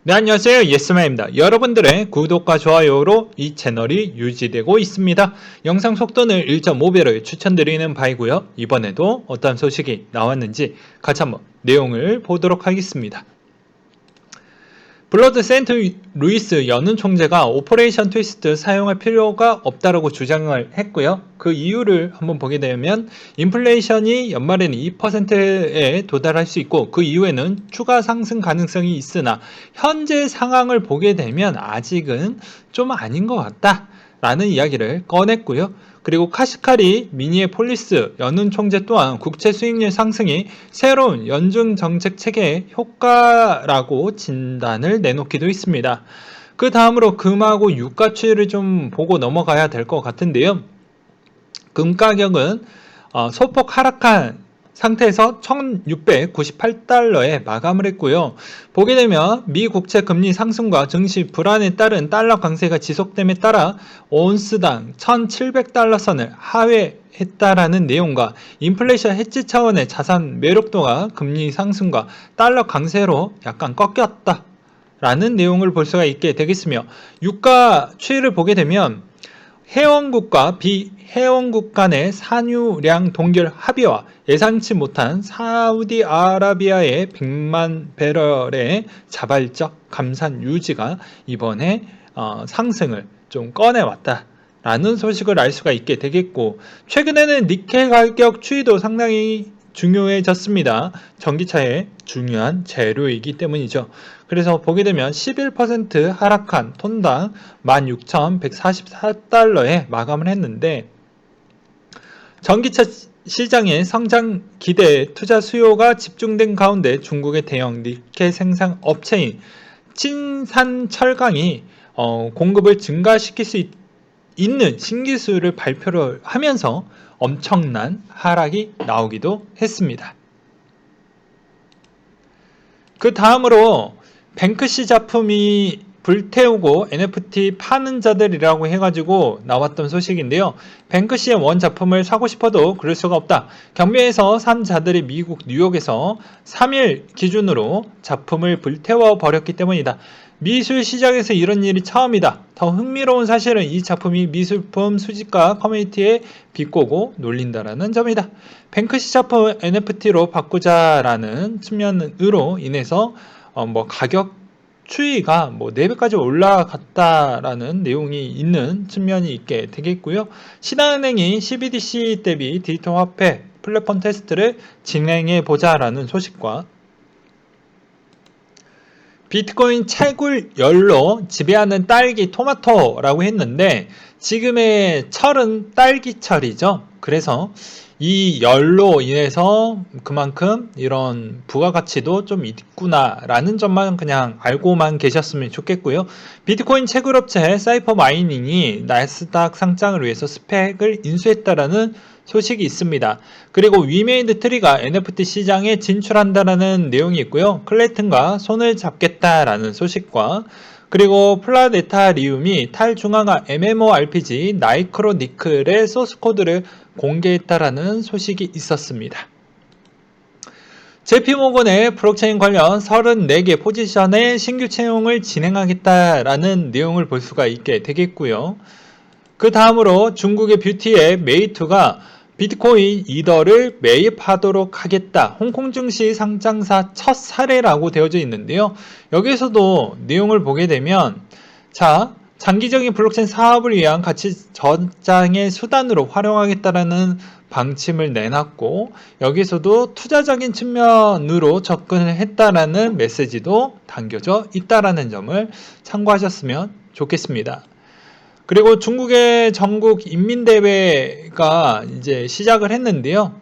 네, 안녕하세요. 예스맨입니다. 여러분들의 구독과 좋아요로 이 채널이 유지되고 있습니다. 영상 속도는 1.5배를 추천드리는 바이고요. 이번에도 어떤 소식이 나왔는지 같이 한번 내용을 보도록 하겠습니다. 블러드 세인트 루이스 연은 총재가 오퍼레이션 트위스트 사용할 필요가 없다라고 주장을 했고요. 그 이유를 한번 보게 되면 인플레이션이 연말에는 2%에 도달할 수 있고 그 이후에는 추가 상승 가능성이 있으나 현재 상황을 보게 되면 아직은 좀 아닌 것 같다 라는 이야기를 꺼냈고요. 그리고 카시카리 미니의 폴리스 연은 총재 또한 국채 수익률 상승이 새로운 연중 정책 체계의 효과라고 진단을 내놓기도 했습니다. 그 다음으로 금하고 유가 추이를 좀 보고 넘어가야 될 것 같은데요. 금 가격은 소폭 하락한 상태에서 1698달러에 마감을 했고요. 보게 되면 미 국채 금리 상승과 증시 불안에 따른 달러 강세가 지속됨에 따라 온스당 1700달러 선을 하회했다라는 내용과 인플레이션 해지 차원의 자산 매력도가 금리 상승과 달러 강세로 약간 꺾였다 라는 내용을 볼 수가 있게 되겠으며, 유가 추이를 보게 되면 회원국과 비회원국 간의 산유량 동결 합의와 예상치 못한 사우디아라비아의 100만 배럴의 자발적 감산 유지가 이번에 상승을 좀 꺼내왔다 라는 소식을 알 수가 있게 되겠고, 최근에는 니켈 가격 추이도 상당히 중요해졌습니다. 전기차의 중요한 재료이기 때문이죠. 그래서 보게 되면 11% 하락한 톤당 16,144달러에 마감을 했는데, 전기차 시장의 성장 기대에 투자 수요가 집중된 가운데 중국의 대형 니켈 생산 업체인 친산철강이 공급을 증가시킬 수 있는 신기술을 발표를 하면서 엄청난 하락이 나오기도 했습니다. 그 다음으로 뱅크시 작품이 불태우고 NFT 파는 자들이라고 해가지고 나왔던 소식인데요. 뱅크시의 원 작품을 사고 싶어도 그럴 수가 없다. 경매에서 산 자들이 미국 뉴욕에서 3일 기준으로 작품을 불태워 버렸기 때문이다. 미술 시장에서 이런 일이 처음이다. 더 흥미로운 사실은 이 작품이 미술품 수집가 커뮤니티에 비꼬고 놀린다라는 점이다. 뱅크시 작품을 NFT로 바꾸자라는 측면으로 인해서 가격 추이가 4배까지 올라갔다라는 내용이 있는 측면이 있게 되겠고요. 신한은행이 CBDC 대비 디지털 화폐 플랫폼 테스트를 진행해 보자라는 소식과 비트코인 채굴 열로 지배하는 딸기 토마토라고 했는데, 지금의 철은 딸기철이죠. 그래서 이 열로 인해서 그만큼 이런 부가가치도 좀 있구나라는 점만 그냥 알고만 계셨으면 좋겠고요. 비트코인 채굴업체 사이퍼 마이닝이 나스닥 상장을 위해서 스펙을 인수했다라는 소식이 있습니다. 그리고 위메이드 트리가 NFT 시장에 진출한다라는 내용이 있고요. 클레이튼과 손을 잡겠다라는 소식과, 그리고 플라네타리움이 탈중앙화 MMORPG 나이크로니클의 소스코드를 공개했다라는 소식이 있었습니다. JP모건의 블록체인 관련 34개 포지션의 신규 채용을 진행하겠다라는 내용을 볼 수가 있게 되겠고요. 그 다음으로 중국의 뷰티앱 메이투가 비트코인 이더를 매입하도록 하겠다. 홍콩 증시 상장사 첫 사례라고 되어져 있는데요. 여기에서도 내용을 보게 되면, 장기적인 블록체인 사업을 위한 가치 저장의 수단으로 활용하겠다라는 방침을 내놨고, 여기서도 투자적인 측면으로 접근을 했다라는 메시지도 담겨져 있다라는 점을 참고하셨으면 좋겠습니다. 그리고 중국의 전국 인민대회가 이제 시작을 했는데요.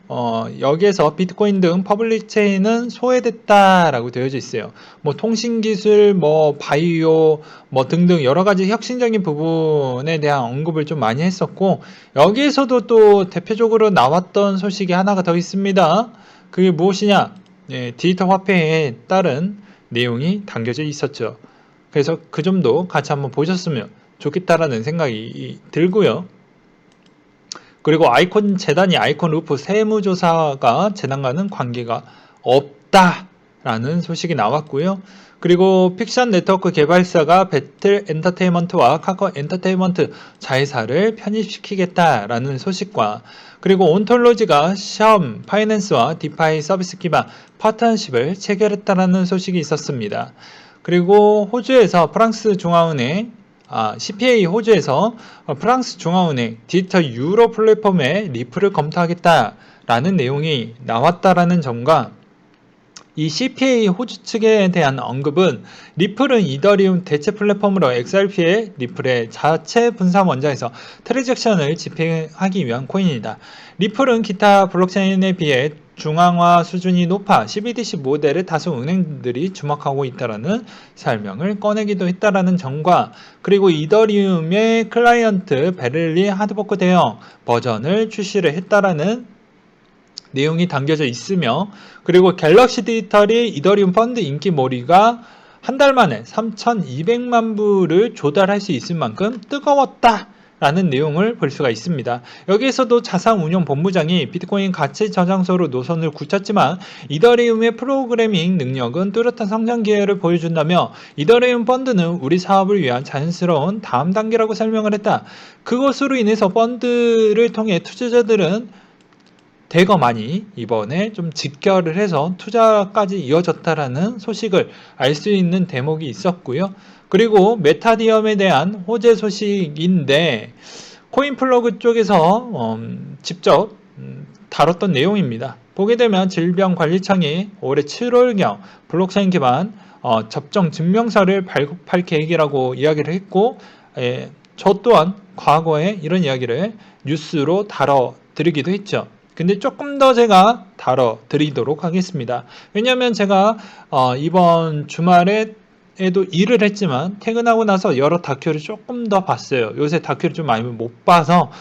여기에서 비트코인 등 퍼블릭 체인은 소외됐다라고 되어져 있어요. 통신기술, 바이오, 등등 여러 가지 혁신적인 부분에 대한 언급을 좀 많이 했었고, 여기에서도 또 대표적으로 나왔던 소식이 하나가 더 있습니다. 그게 무엇이냐? 디지털 화폐에 따른 내용이 담겨져 있었죠. 그래서 그 점도 같이 한번 보셨으면 좋겠다라는 생각이 들고요. 그리고 아이콘 재단이 아이콘 루프 세무조사가 재단과는 관계가 없다라는 소식이 나왔고요. 그리고 픽션 네트워크 개발사가 배틀 엔터테인먼트와 카카오 엔터테인먼트 자회사를 편입시키겠다라는 소식과 그리고 온톨로지가 샤움 파이낸스와 디파이 서비스 기반 파트너십을 체결했다라는 소식이 있었습니다. 그리고 호주에서 프랑스 중앙은행 CPA 호주에서 프랑스 중앙은행 디지털 유로 플랫폼의 리플을 검토하겠다라는 내용이 나왔다라는 점과 이 CPA 호주 측에 대한 언급은 리플은 이더리움 대체 플랫폼으로 XRP의 리플의 자체 분산 원자에서 트랜잭션을 집행하기 위한 코인이다. 리플은 기타 블록체인에 비해 중앙화 수준이 높아 CBDC 모델을 다수 은행들이 주목하고 있다라는 설명을 꺼내기도 했다라는 점과 그리고 이더리움의 클라이언트 베를리 하드포크 대형 버전을 출시를 했다라는 내용이 담겨져 있으며 그리고 갤럭시 디지털이 이더리움 펀드 인기몰이가 한 달 만에 3,200만 불을 조달할 수 있을 만큼 뜨거웠다 라는 내용을 볼 수가 있습니다. 여기에서도 자산운용본부장이 비트코인 가치 저장소로 노선을 굳혔지만 이더리움의 프로그래밍 능력은 뚜렷한 성장 기회를 보여준다며 이더리움 펀드는 우리 사업을 위한 자연스러운 다음 단계라고 설명을 했다. 그것으로 인해서 펀드를 통해 투자자들은 대거 많이 이번에 좀 직결을 해서 투자까지 이어졌다라는 소식을 알 수 있는 대목이 있었고요. 그리고 메타디엄에 대한 호재 소식인데 코인플러그 쪽에서 직접 다뤘던 내용입니다. 보게 되면 질병관리청이 올해 7월경 블록체인 기반 접종 증명서를 발급할 계획이라고 이야기를 했고 저 또한 과거에 이런 이야기를 뉴스로 다뤄드리기도 했죠. 근데 조금 더 제가 다뤄드리도록 하겠습니다. 왜냐하면 제가 이번 주말에도 일을 했지만 퇴근하고 나서 여러 다큐를 조금 더 봤어요. 요새 다큐를 좀 많이 못 봐서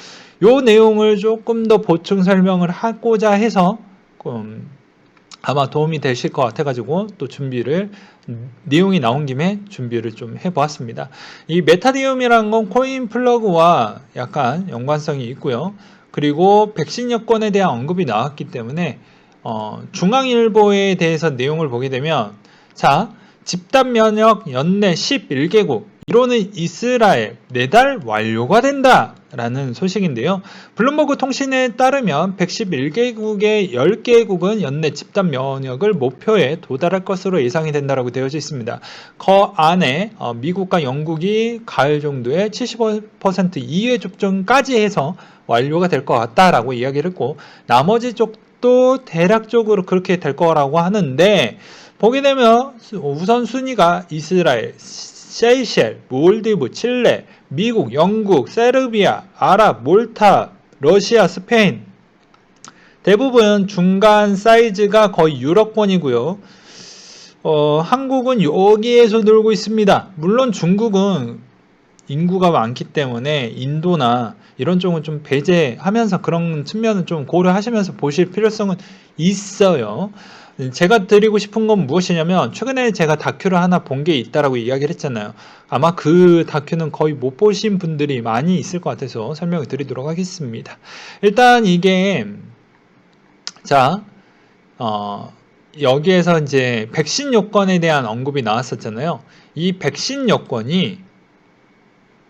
요 내용을 조금 더 보충 설명을 하고자 해서 아마 도움이 되실 것 같아가지고 또 내용이 나온 김에 준비를 좀 해보았습니다. 이 메타디움이라는 건 코인 플러그와 약간 연관성이 있고요. 그리고 백신 여권에 대한 언급이 나왔기 때문에 중앙일보에 대해서 내용을 보게 되면 자 집단 면역 연내 11개국 이로는 이스라엘 4달 완료가 된다 라는 소식인데요. 블룸버그 통신에 따르면 111개국의 10개국은 연내 집단 면역을 목표에 도달할 것으로 예상이 된다고 되어져 있습니다. 그 안에 미국과 영국이 가을 정도에 75% 이외 접종까지 해서 완료가 될 것 같다라고 이야기를 했고 나머지 쪽도 대략적으로 그렇게 될 거라고 하는데 보게 되면 우선 순위가 이스라엘, 세이셸, 몰디브, 칠레, 미국, 영국, 세르비아, 아랍, 몰타, 러시아, 스페인 대부분 중간 사이즈가 거의 유럽권이고요. 한국은 여기에서 놀고 있습니다. 물론 중국은 인구가 많기 때문에 인도나 이런 쪽은 좀 배제하면서 그런 측면은 좀 고려하시면서 보실 필요성은 있어요. 제가 드리고 싶은 건 무엇이냐면 최근에 제가 다큐를 하나 본 게 있다라고 이야기를 했잖아요. 아마 그 다큐는 거의 못 보신 분들이 많이 있을 것 같아서 설명을 드리도록 하겠습니다. 일단 이게 여기에서 이제 백신 요건에 대한 언급이 나왔었잖아요. 이 백신 요건이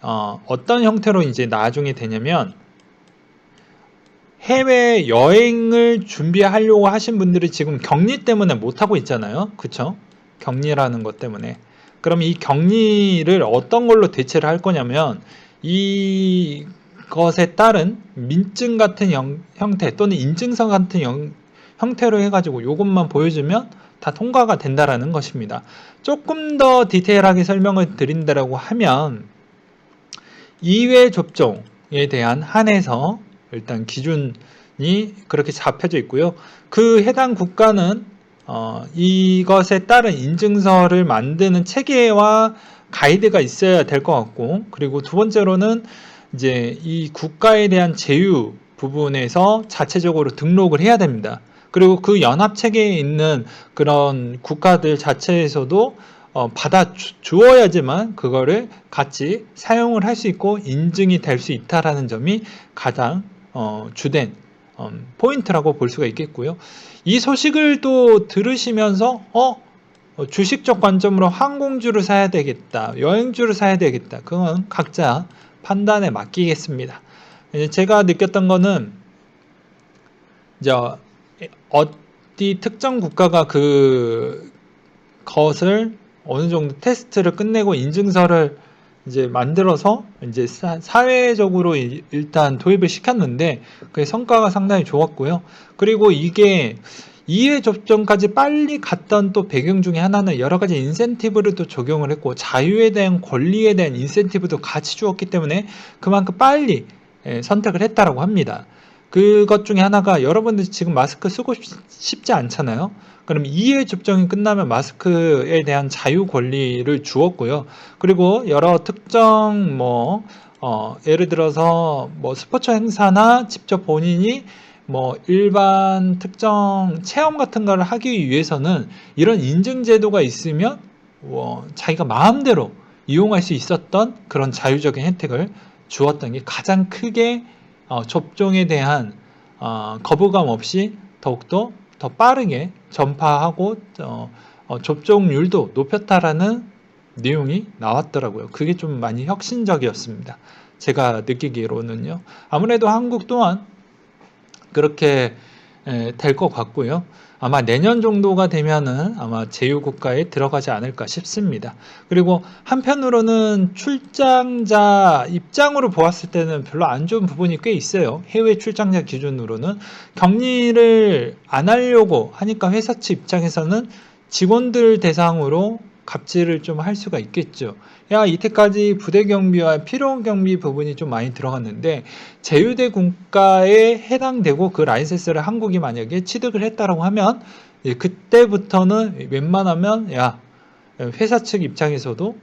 어떤 형태로 이제 나중에 되냐면 해외 여행을 준비하려고 하신 분들이 지금 격리 때문에 못하고 있잖아요. 그쵸? 격리라는 것 때문에. 그럼 이 격리를 어떤 걸로 대체를 할 거냐면 이것에 따른 민증 같은 형태 또는 인증서 같은 형태로 해가지고 이것만 보여주면 다 통과가 된다라는 것입니다. 조금 더 디테일하게 설명을 드린다라고 하면 2회 접종에 대한 한해서 일단 기준이 그렇게 잡혀져 있고요. 그 해당 국가는 이것에 따른 인증서를 만드는 체계와 가이드가 있어야 될 것 같고, 그리고 두 번째로는 이제 이 국가에 대한 제휴 부분에서 자체적으로 등록을 해야 됩니다. 그리고 그 연합 체계에 있는 그런 국가들 자체에서도 받아 주어야지만 그거를 같이 사용을 할 수 있고 인증이 될 수 있다라는 점이 가장 주된 포인트라고 볼 수가 있겠고요. 이 소식을 또 들으시면서 주식적 관점으로 항공주를 사야 되겠다, 여행주를 사야 되겠다, 그건 각자 판단에 맡기겠습니다. 이제 제가 느꼈던 거는 이제 어디 특정 국가가 그것을 어느 정도 테스트를 끝내고 인증서를 이제 만들어서 이제 사회적으로 일단 도입을 시켰는데 그 성과가 상당히 좋았고요. 그리고 이게 2회 접종까지 빨리 갔던 또 배경 중에 하나는 여러 가지 인센티브를 또 적용을 했고 자유에 대한 권리에 대한 인센티브도 같이 주었기 때문에 그만큼 빨리 선택을 했다라고 합니다. 그것 중에 하나가 여러분들 지금 마스크 쓰고 싶지 않잖아요. 그럼 2회 접종이 끝나면 마스크에 대한 자유 권리를 주었고요. 그리고 여러 특정 예를 들어서 스포츠 행사나 직접 본인이 일반 특정 체험 같은 걸 하기 위해서는 이런 인증 제도가 있으면 자기가 마음대로 이용할 수 있었던 그런 자유적인 혜택을 주었던 게 가장 크게 접종에 대한 거부감 없이 더욱더 더 빠르게 전파하고 접종률도 높였다라는 내용이 나왔더라고요. 그게 좀 많이 혁신적이었습니다. 제가 느끼기로는요. 아무래도 한국 또한 그렇게 될 것 같고요. 아마 내년 정도가 되면은 아마 제휴국가에 들어가지 않을까 싶습니다. 그리고 한편으로는 출장자 입장으로 보았을 때는 별로 안 좋은 부분이 꽤 있어요. 해외 출장자 기준으로는 격리를 안 하려고 하니까 회사 측 입장에서는 직원들 대상으로 갑질을 좀 할 수가 있겠죠. 야, 이때까지 부대 경비와 필요 경비 부분이 좀 많이 들어갔는데 제휴대 국가에 해당되고 그 라이센스를 한국이 만약에 취득을 했다라고 하면 그때부터는 웬만하면 회사 측 입장에서도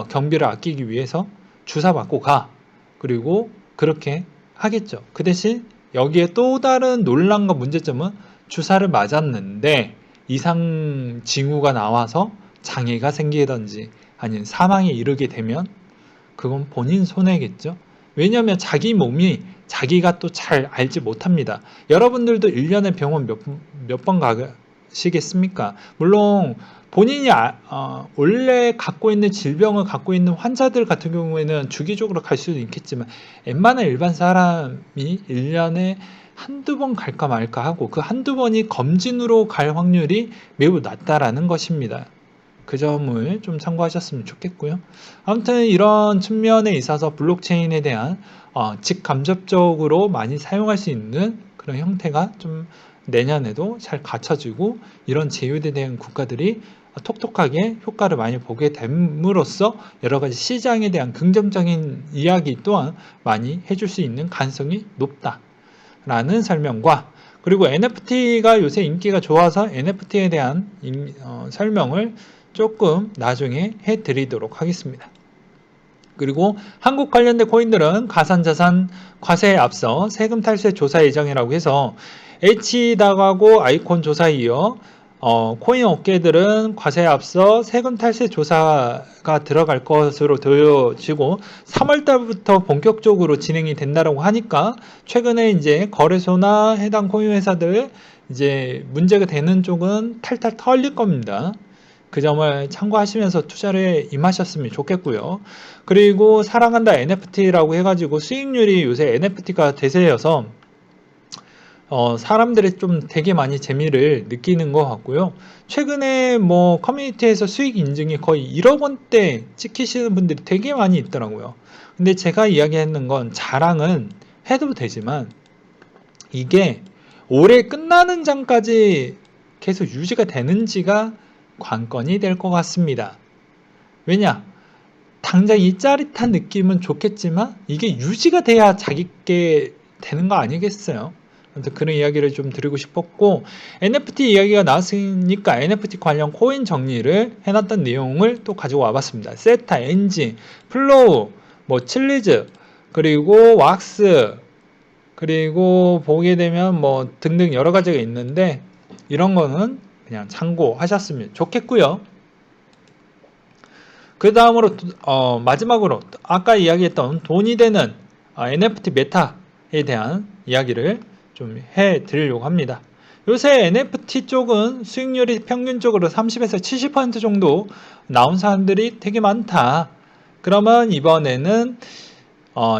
경비를 아끼기 위해서 주사 맞고 가. 그리고 그렇게 하겠죠. 그 대신 여기에 또 다른 논란과 문제점은 주사를 맞았는데 이상 징후가 나와서 장애가 생기든지 아니면 사망에 이르게 되면 그건 본인 손해겠죠. 왜냐하면 자기 몸이 자기가 또 잘 알지 못합니다. 여러분들도 1년에 병원 몇 번 가시겠습니까? 물론 본인이 원래 갖고 있는 질병을 갖고 있는 환자들 같은 경우에는 주기적으로 갈 수도 있겠지만 웬만한 일반 사람이 1년에 한두 번 갈까 말까 하고 그 한두 번이 검진으로 갈 확률이 매우 낮다라는 것입니다. 그 점을 좀 참고하셨으면 좋겠고요. 아무튼 이런 측면에 있어서 블록체인에 대한 직간접적으로 많이 사용할 수 있는 그런 형태가 좀 내년에도 잘 갖춰지고 이런 제휴에 대한 국가들이 톡톡하게 효과를 많이 보게 됨으로써 여러 가지 시장에 대한 긍정적인 이야기 또한 많이 해줄 수 있는 가능성이 높다라는 설명과 그리고 NFT가 요새 인기가 좋아서 NFT에 대한 설명을 조금 나중에 해드리도록 하겠습니다. 그리고 한국 관련된 코인들은 가산자산 과세에 앞서 세금 탈세 조사 예정이라고 해서 H다가고 아이콘 조사에 이어 코인 업계들은 과세에 앞서 세금 탈세 조사가 들어갈 것으로 보여지고 3월달부터 본격적으로 진행이 된다고 하니까 최근에 이제 거래소나 해당 코인 회사들 이제 문제가 되는 쪽은 탈탈 털릴 겁니다. 그 점을 참고하시면서 투자를 임하셨으면 좋겠고요. 그리고 사랑한다 NFT라고 해가지고 수익률이 요새 NFT가 대세여서 사람들이 좀 되게 많이 재미를 느끼는 것 같고요. 최근에 커뮤니티에서 수익 인증이 거의 1억 원대 찍히시는 분들이 되게 많이 있더라고요. 근데 제가 이야기했는 건 자랑은 해도 되지만 이게 올해 끝나는 장까지 계속 유지가 되는지가 관건이 될 것 같습니다. 왜냐? 당장 이 짜릿한 느낌은 좋겠지만 이게 유지가 돼야 자기께 되는 거 아니겠어요? 아무튼 그런 이야기를 좀 드리고 싶었고 NFT 이야기가 나왔으니까 NFT 관련 코인 정리를 해놨던 내용을 또 가지고 와봤습니다. 세타, 엔진, 플로우, 칠리즈, 그리고 왁스, 그리고 보게 되면 등등 여러 가지가 있는데 이런 거는 그냥 참고하셨으면 좋겠고요. 그 다음으로 마지막으로 아까 이야기했던 돈이 되는 NFT 메타에 대한 이야기를 좀 해드리려고 합니다. 요새 NFT 쪽은 수익률이 평균적으로 30에서 70% 정도 나온 사람들이 되게 많다. 그러면 이번에는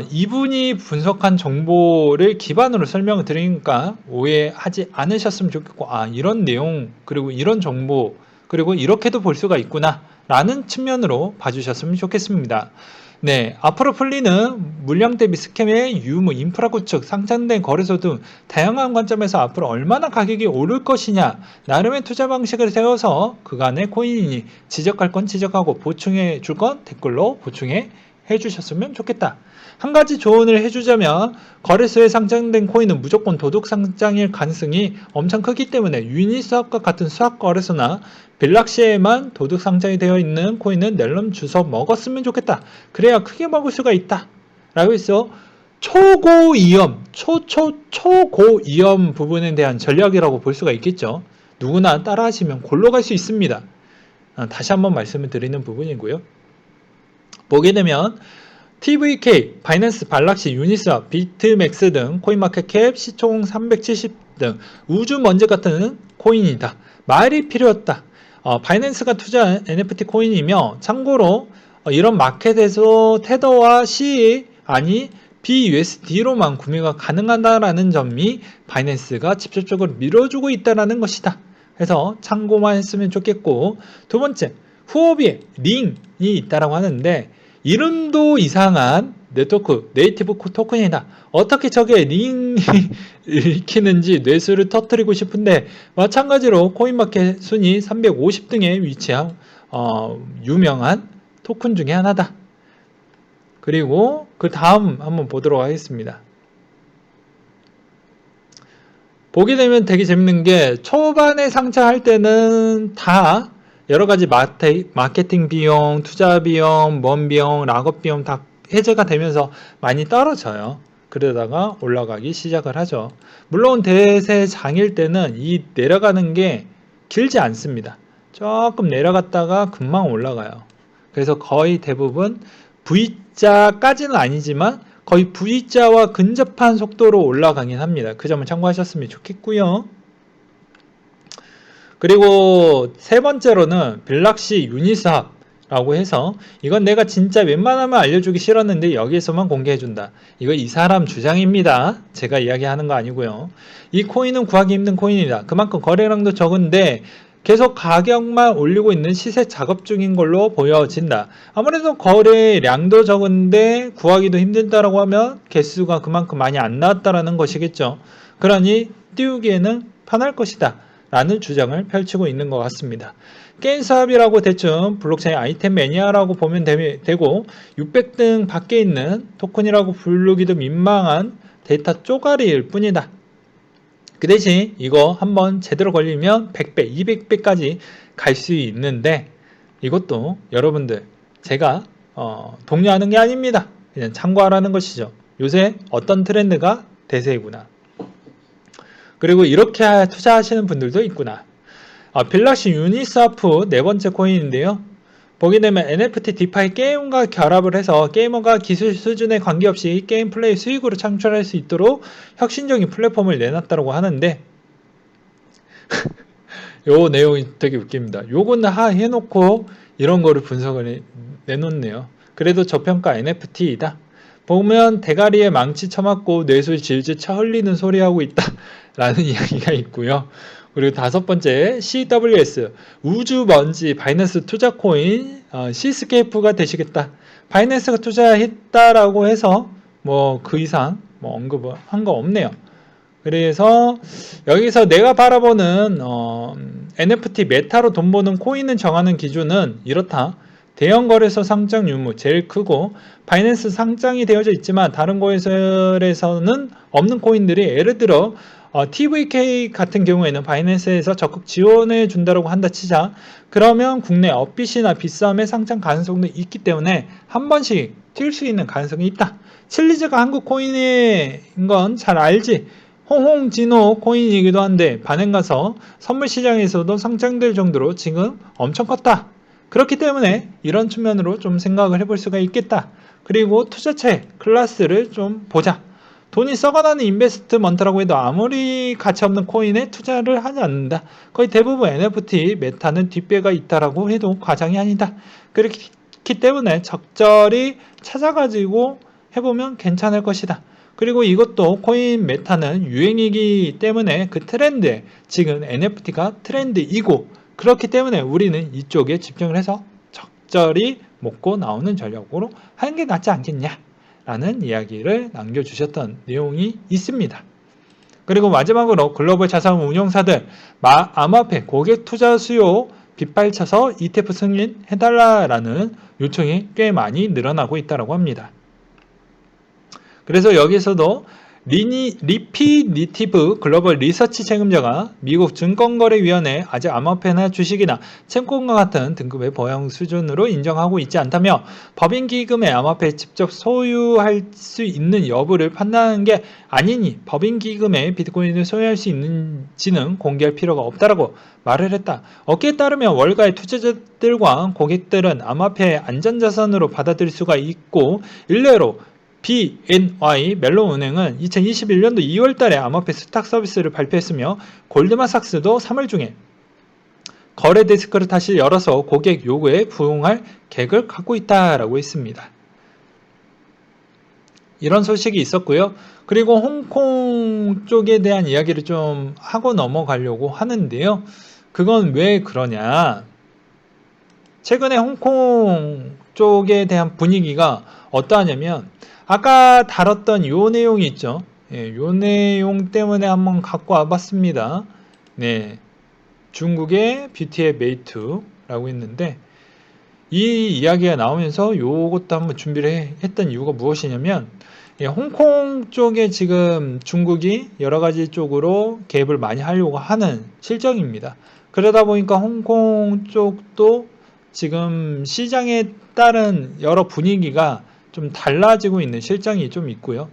이분이 분석한 정보를 기반으로 설명을 드리니까 오해하지 않으셨으면 좋겠고, 이런 내용, 그리고 이런 정보, 그리고 이렇게도 볼 수가 있구나 라는 측면으로 봐주셨으면 좋겠습니다. 네, 앞으로 풀리는 물량 대비 스캠의 유무, 인프라 구축, 상장된 거래소 등 다양한 관점에서 앞으로 얼마나 가격이 오를 것이냐, 나름의 투자 방식을 세워서 그간의 코인이 지적할 건 지적하고 보충해 줄 건 댓글로 보충해 해주셨으면 좋겠다. 한 가지 조언을 해주자면 거래소에 상장된 코인은 무조건 도둑 상장일 가능성이 엄청 크기 때문에 유니스왑과 같은 수학 거래소나 빌락시에만 도둑 상장이 되어 있는 코인은 낼름 주워 먹었으면 좋겠다. 그래야 크게 먹을 수가 있다. 라고 해서 초고위험, 초고위험 부분에 대한 전략이라고 볼 수가 있겠죠. 누구나 따라하시면 골로 갈 수 있습니다. 다시 한번 말씀을 드리는 부분이고요. 보게 되면 TVK, 바이낸스, 발락시, 유니스왑, 비트맥스 등 코인마켓캡, 시총 370 등 우주 먼지 같은 코인이다. 말이 필요 없다. 바이낸스가 투자한 NFT 코인이며 참고로 이런 마켓에서 테더와 C 아니 BUSD로만 구매가 가능하다라는 점이 바이낸스가 직접적으로 밀어주고 있다는 것이다. 그래서 참고만 했으면 좋겠고, 두 번째, 후오비에 링이 있다라고 하는데 이름도 이상한 네트워크 네이티브 토큰이다. 어떻게 저게 링이 읽히는지 뇌수를 터뜨리고 싶은데, 마찬가지로 코인마켓 순위 350등에 위치한 유명한 토큰 중에 하나다. 그리고 그 다음 한번 보도록 하겠습니다. 보게 되면 되게 재밌는 게, 초반에 상장할 때는 다 여러가지 마케팅 비용, 투자 비용, 먼 비용, 락업 비용 다 해제가 되면서 많이 떨어져요. 그러다가 올라가기 시작을 하죠. 물론 대세 장일 때는 이 내려가는 게 길지 않습니다. 조금 내려갔다가 금방 올라가요. 그래서 거의 대부분 V자까지는 아니지만 거의 V자와 근접한 속도로 올라가긴 합니다. 그 점을 참고하셨으면 좋겠고요. 그리고 세 번째로는 빌락시 유니스왑라고 해서, 이건 내가 진짜 웬만하면 알려주기 싫었는데 여기에서만 공개해준다. 이거 이 사람 주장입니다. 제가 이야기하는 거 아니고요. 이 코인은 구하기 힘든 코인이다. 그만큼 거래량도 적은데 계속 가격만 올리고 있는 시세 작업 중인 걸로 보여진다. 아무래도 거래량도 적은데 구하기도 힘들다라고 하면 개수가 그만큼 많이 안 나왔다라는 것이겠죠. 그러니 띄우기에는 편할 것이다 라는 주장을 펼치고 있는 것 같습니다. 게임스합이라고 대충 블록체인 아이템 매니아라고 보면 되고, 600등 밖에 있는 토큰이라고 부르기도 민망한 데이터 쪼가리일 뿐이다. 그 대신 이거 한번 제대로 걸리면 100배, 200배까지 갈 수 있는데, 이것도 여러분들 제가 독려하는 게 아닙니다. 그냥 참고하라는 것이죠. 요새 어떤 트렌드가 대세이구나. 그리고 이렇게 투자하시는 분들도 있구나. 빌락시 유니스왑 네 번째 코인인데요. 보게 되면 NFT 디파이 게임과 결합을 해서 게이머가 기술 수준에 관계없이 게임 플레이 수익으로 창출할 수 있도록 혁신적인 플랫폼을 내놨다고 하는데 요 내용이 되게 웃깁니다. 요거는 해놓고 이런 거를 분석을 내놓네요. 그래도 저평가 NFT이다. 보면 대가리에 망치 쳐맞고 뇌수 질질 쳐 흘리는 소리 하고 있다 라는 이야기가 있고요. 그리고 다섯 번째, CWS 우주먼지 바이낸스 투자 코인 시스케이프가 되시겠다. 바이낸스가 투자했다라고 해서 뭐 그 이상 뭐 언급한 거 없네요. 그래서 여기서 내가 바라보는 NFT 메타로 돈 버는 코인을 정하는 기준은 이렇다. 대형 거래소 상장 유무 제일 크고, 바이낸스 상장이 되어져 있지만 다른 거래소에서는 없는 코인들이, 예를 들어 TVK 같은 경우에는 바이낸스에서 적극 지원해 준다고 한다 치자. 그러면 국내 업빗이나 빗썸의 상장 가능성도 있기 때문에 한 번씩 튈 수 있는 가능성이 있다. 칠리즈가 한국 코인인 건 잘 알지. 홍홍진호 코인이기도 한데 반응 가서 선물 시장에서도 상장될 정도로 지금 엄청 컸다. 그렇기 때문에 이런 측면으로 좀 생각을 해볼 수가 있겠다. 그리고 투자체 클래스를 좀 보자. 돈이 썩어나는 인베스트먼트라고 해도 아무리 가치 없는 코인에 투자를 하지 않는다. 거의 대부분 NFT, 메타는 뒷배가 있다라고 해도 과장이 아니다. 그렇기 때문에 적절히 찾아가지고 해보면 괜찮을 것이다. 그리고 이것도 코인 메타는 유행이기 때문에 그 트렌드에 지금 NFT가 트렌드이고 그렇기 때문에 우리는 이쪽에 집중을 해서 적절히 먹고 나오는 전략으로 하는 게 낫지 않겠냐 라는 이야기를 남겨주셨던 내용이 있습니다. 그리고 마지막으로 글로벌 자산 운용사들 암호화폐 고객 투자 수요 빗발쳐서 ETF 승인해달라라는 요청이 꽤 많이 늘어나고 있다고 합니다. 그래서 여기서도 리피니티브 글로벌 리서치 책임자가 미국 증권거래위원회 아직 암호화폐나 주식이나 채권과 같은 등급의 보형 수준으로 인정하고 있지 않다며 법인기금의 암호화폐에 직접 소유할 수 있는 여부를 판단하는 게 아니니 법인기금의 비트코인을 소유할 수 있는지는 공개할 필요가 없다라고 말을 했다. 어깨에 따르면 월가의 투자자들과 고객들은 암호화폐 안전자산으로 받아들일 수가 있고 일례로 BNY 멜론은행은 2021년도 2월달에 암호화폐 스탁 서비스를 발표했으며 골드만삭스도 3월 중에 거래 데스크를 다시 열어서 고객 요구에 부응할 계획을 갖고 있다라고 했습니다. 이런 소식이 있었고요. 그리고 홍콩 쪽에 대한 이야기를 좀 하고 넘어가려고 하는데요. 그건 왜 그러냐? 최근에 홍콩 쪽에 대한 분위기가 어떠하냐면 아까 다뤘던 요 내용이 있죠. 예, 요 내용 때문에 한번 갖고 와봤습니다. 네, 중국의 뷰티의 메이투라고 했는데 이 이야기가 나오면서 요것도 한번 준비를 했던 이유가 무엇이냐면 예, 홍콩 쪽에 지금 중국이 여러 가지 쪽으로 개입을 많이 하려고 하는 실정입니다. 그러다 보니까 홍콩 쪽도 지금 시장에 따른 여러 분위기가 좀 달라지고 있는 실정이 좀 있고요.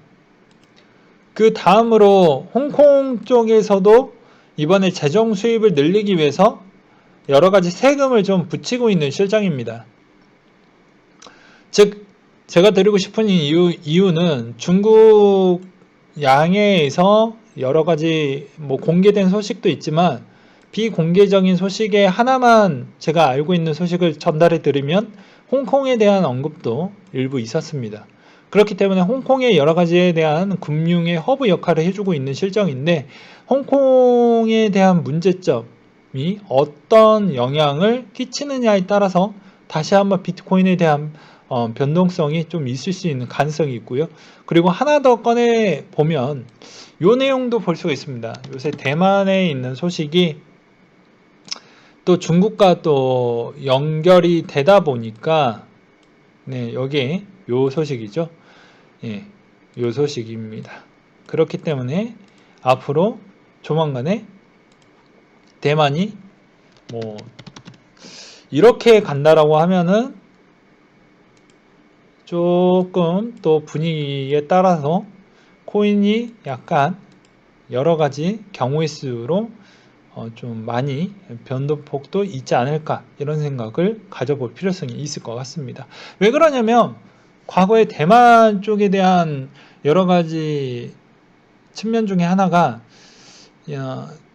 그 다음으로 홍콩 쪽에서도 이번에 재정 수입을 늘리기 위해서 여러 가지 세금을 좀 붙이고 있는 실정입니다. 즉 제가 드리고 싶은 이유는 중국 양해에서 여러 가지 공개된 소식도 있지만 비공개적인 소식에 하나만 제가 알고 있는 소식을 전달해 드리면 홍콩에 대한 언급도 일부 있었습니다. 그렇기 때문에 홍콩의 여러 가지에 대한 금융의 허브 역할을 해주고 있는 실정인데 홍콩에 대한 문제점이 어떤 영향을 끼치느냐에 따라서 다시 한번 비트코인에 대한 변동성이 좀 있을 수 있는 가능성이 있고요. 그리고 하나 더 꺼내 보면 요 내용도 볼 수가 있습니다. 요새 대만에 있는 소식이 또 중국과 또 연결이 되다 보니까 네, 여기 요 소식이죠. 예, 요 소식입니다. 그렇기 때문에 앞으로 조만간에 대만이 이렇게 간다라고 하면은 조금 또 분위기에 따라서 코인이 약간 여러 가지 경우의 수로 좀 많이 변동폭도 있지 않을까 이런 생각을 가져볼 필요성이 있을 것 같습니다. 왜 그러냐면 과거에 대만 쪽에 대한 여러 가지 측면 중에 하나가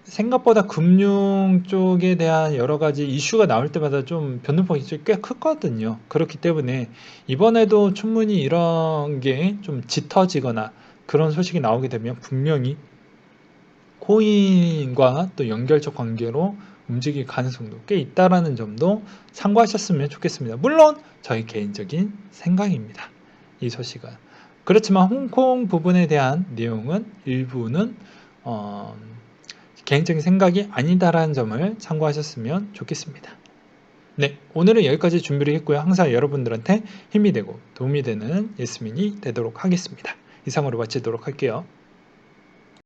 생각보다 금융 쪽에 대한 여러 가지 이슈가 나올 때마다 좀 변동폭이 꽤 크거든요. 그렇기 때문에 이번에도 충분히 이런 게 좀 짙어지거나 그런 소식이 나오게 되면 분명히 코인과 또 연결적 관계로 움직일 가능성도 꽤 있다라는 점도 참고하셨으면 좋겠습니다. 물론 저희 개인적인 생각입니다. 이 소식은. 그렇지만 홍콩 부분에 대한 내용은 일부는 개인적인 생각이 아니다라는 점을 참고하셨으면 좋겠습니다. 네, 오늘은 여기까지 준비를 했고요. 항상 여러분들한테 힘이 되고 도움이 되는 예스민이 되도록 하겠습니다. 이상으로 마치도록 할게요.